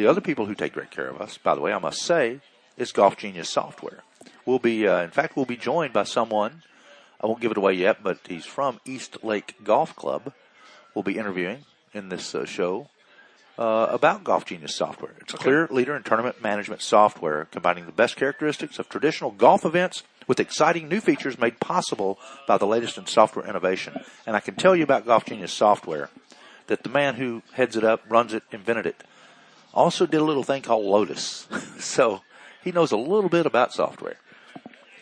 the other people who take great care of us, by the way, I must say, is Golf Genius Software. We'll be, in fact, we'll be joined by someone. I won't give it away yet, but he's from East Lake Golf Club. We'll be interviewing in this show about Golf Genius Software. It's a clear leader in tournament management software, combining the best characteristics of traditional golf events with exciting new features made possible by the latest in software innovation. And I can tell you about Golf Genius Software that the man who heads it up, runs it, invented it, also did a little thing called Lotus. So he knows a little bit about software.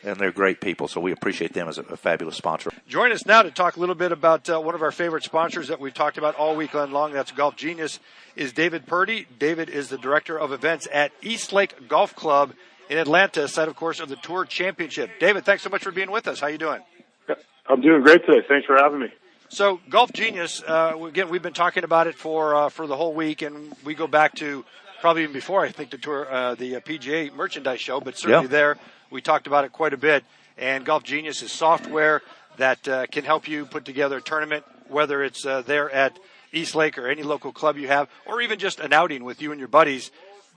And they're great people, so we appreciate them as a fabulous sponsor. Join us now to talk a little bit about one of our favorite sponsors that we've talked about all week long. That's Golf Genius, is David Purdie. David is the director of events at East Lake Golf Club in Atlanta, site, of course, of the Tour Championship. David, thanks so much for being with us. How you doing? I'm doing great today. Thanks for having me. So Golf Genius, again, we've been talking about it for the whole week, and we go back to probably even before, I think, the Tour, the PGA merchandise show, but certainly there. We talked about it quite a bit, and Golf Genius is software that can help you put together a tournament, whether it's there at East Lake or any local club you have, or even just an outing with you and your buddies.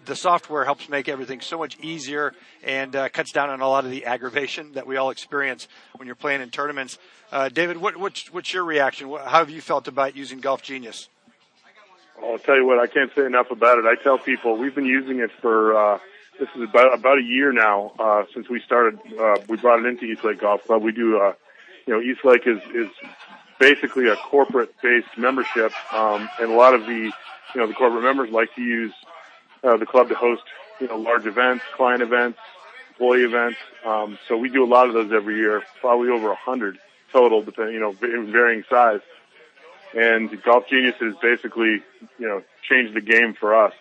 The software helps make everything so much easier and cuts down on a lot of the aggravation that we all experience when you're playing in tournaments. David, what's your reaction? How have you felt about using Golf Genius? I'll tell you what, I can't say enough about it. I tell people we've been using it for this is about a year now since we started. We brought it into East Lake Golf Club. We do, East Lake is basically a corporate-based membership, and a lot of the corporate members like to use the club to host, large events, client events, employee events. So we do a lot of those every year, probably over 100 total, depending, in varying size. And Golf Genius has basically, changed the game for us.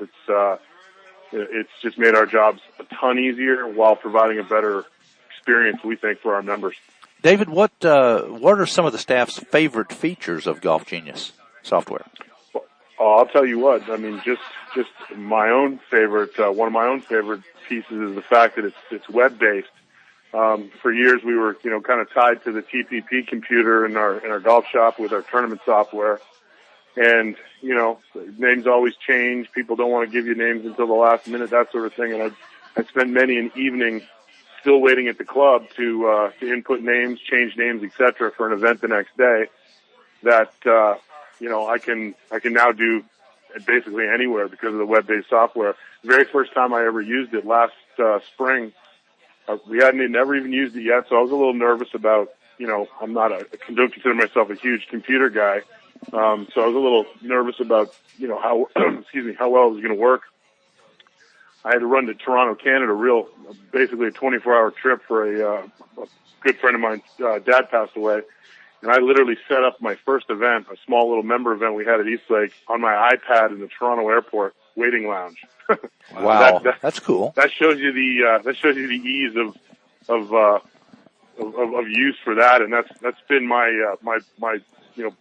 It's just made our jobs a ton easier while providing a better experience, we think, for our members. David, what are some of the staff's favorite features of Golf Genius software? Well, I'll tell you what. I mean, just my own favorite. One of my own favorite pieces is the fact that it's web based. For years, we were kind of tied to the TPP computer in our golf shop with our tournament software. And, names always change. People don't want to give you names until the last minute, that sort of thing. And I spent many an evening still waiting at the club to input names, change names, etc. for an event the next day that, I can now do basically anywhere because of the web-based software. The very first time I ever used it last spring, we hadn't never even used it yet, so I was a little nervous about, I'm not I don't consider myself a huge computer guy. So I was a little nervous about, how, how well it was going to work. I had to run to Toronto, Canada, basically a 24-hour trip for a good friend of mine's dad passed away. And I literally set up my first event, a small little member event we had at East Lake, on my iPad in the Toronto airport waiting lounge. Wow, that's cool. That shows you the ease of use for that, and that's been my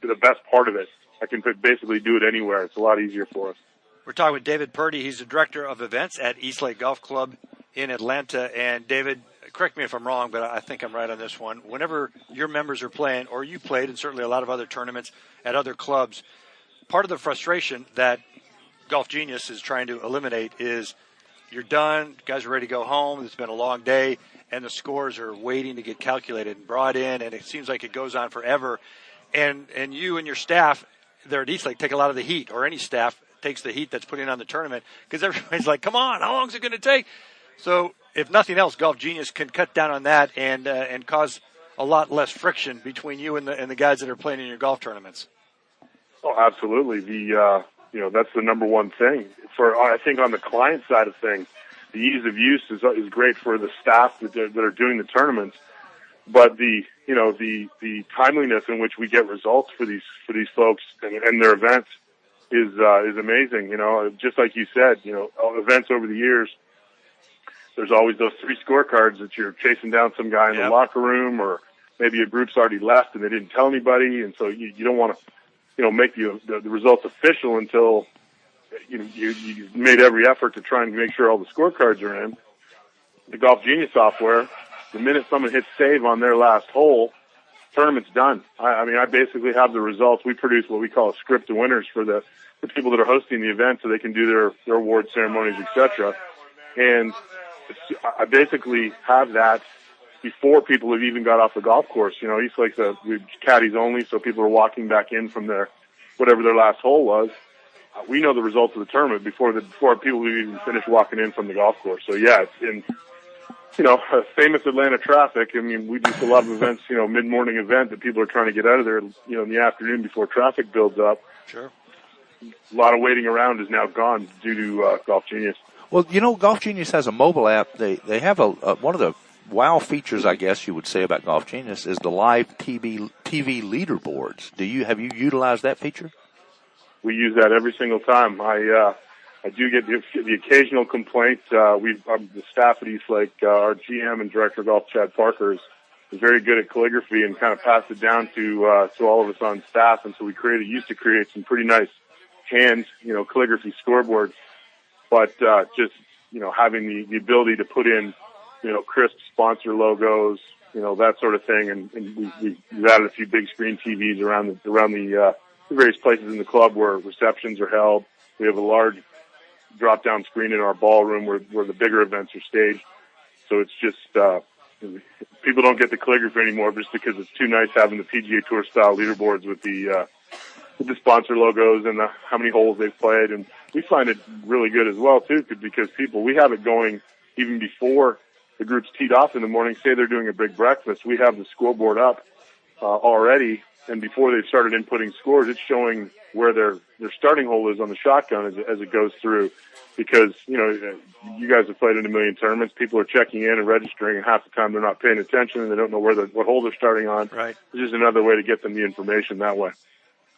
the best part of it. I can basically do it anywhere. It's a lot easier for us. We're talking with David Purdie. He's the director of events at East Lake Golf Club in Atlanta. And David, correct me if I'm wrong, but I think I'm right on this one. Whenever your members are playing, or you played, and certainly a lot of other tournaments at other clubs, part of the frustration that Golf Genius is trying to eliminate is you're done, guys are ready to go home, it's been a long day, and the scores are waiting to get calculated and brought in, and it seems like it goes on forever. And you and your staff there at East Lake take a lot of the heat, or any staff takes the heat that's putting on the tournament, because everybody's like, come on, how long is it going to take? So if nothing else, Golf Genius can cut down on that and cause a lot less friction between you and the guys that are playing in your golf tournaments. Oh, absolutely. That's the number one thing. I think on the client side of things, the ease of use is great for the staff that are doing the tournaments, but the timeliness in which we get results for these folks and their events is amazing. Just like you said, events over the years, there's always those 3 scorecards that you're chasing down some guy in the locker room, or maybe a group's already left and they didn't tell anybody, and so you don't want to make the results official until you made every effort to try and make sure all the scorecards are in. The Golf Genius software, the minute someone hits save on their last hole, tournament's done. I basically have the results. We produce what we call a script of winners for the the people that are hosting the event so they can do their award ceremonies, etc. And I basically have that before people have even got off the golf course. You know, Eastlake's caddies only, so people are walking back in from whatever their last hole was. We know the results of the tournament before people have even finished walking in from the golf course. So yeah, it's in, you know, famous Atlanta traffic. I mean, we do a lot of events, you know, mid-morning event that people are trying to get out of there, you know, in the afternoon before traffic builds up. Sure. A lot of waiting around is now gone due to Golf Genius. Well, you know, Golf Genius has a mobile app. They have one of the wow features, I guess you would say, about Golf Genius is the live TV leaderboards. Have you utilized that feature? We use that every single time. I do get the occasional complaint. The staff at Eastlake, our GM and director of golf, Chad Parker, is very good at calligraphy and kind of passed it down to all of us on staff. And so we used to create some pretty nice hand, you know, calligraphy scoreboards. But just, you know, having the ability to put in, you know, crisp sponsor logos, you know, that sort of thing. And we've added a few big screen TVs around the various places in the club where receptions are held. We have a large drop-down screen in our ballroom where the bigger events are staged. So it's just, people don't get the calligraphy anymore just because it's too nice having the PGA Tour style leaderboards with the sponsor logos and how many holes they've played. And we find it really good as well, too, because we have it going even before the groups teed off in the morning. Say they're doing a big breakfast, we have the scoreboard up already. And before they've started inputting scores, it's showing where their starting hole is on the shotgun as it goes through. Because, you know, you guys have played in a million tournaments. People are checking in and registering, and half the time they're not paying attention and they don't know what hole they're starting on. Right. It's just another way to get them the information that way.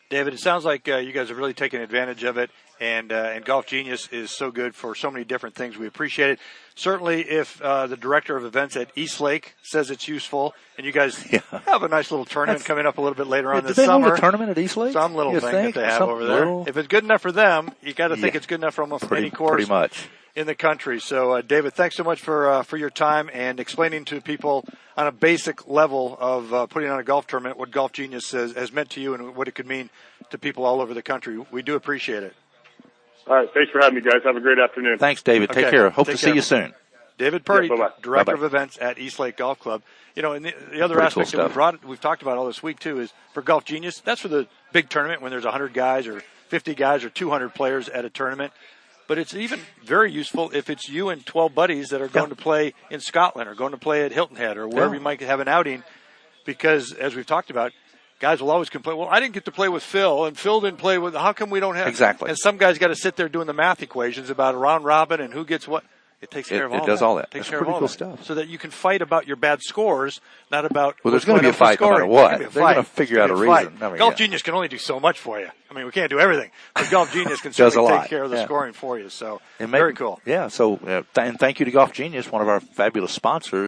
David, it sounds like you guys have really taken advantage of it, and Golf Genius is so good for so many different things. We appreciate it. Certainly, if the director of events at Eastlake says it's useful, and you guys have a nice little tournament coming up a little bit later on this summer. Do they hold a tournament at Eastlake? Some little thing that they have over there. If it's good enough for them, you got to think it's good enough for almost any course. Pretty much. In the country. So, David, thanks so much for your time and explaining to people on a basic level of putting on a golf tournament what Golf Genius has meant to you and what it could mean to people all over the country. We do appreciate it. All right. Thanks for having me, guys. Have a great afternoon. Thanks, David. Take care. Hope to see you soon. David Purdie, Director of Events at Eastlake Golf Club. You know, and the other aspect that we've talked about all this week, too, is for Golf Genius, that's for the big tournament when there's 100 guys or 50 guys or 200 players at a tournament. But it's even very useful if it's you and 12 buddies that are going to play in Scotland or going to play at Hilton Head or wherever you might have an outing. Because, as we've talked about, guys will always complain, well, I didn't get to play with Phil, and Phil didn't play with – how come we don't have – Exactly. And some guys got to sit there doing the math equations about a round robin and who gets what. It takes care of all that. It does all that. It takes care of all cool that. Stuff. So that you can fight about your bad scores, not about – well, there's going to be a fight no matter what. They're going to figure out a reason. Golf Genius can only do so much for you. I mean, we can't do everything. But Golf Genius can certainly take care of the scoring for you. So, very cool. Yeah, so and thank you to Golf Genius, one of our fabulous sponsors.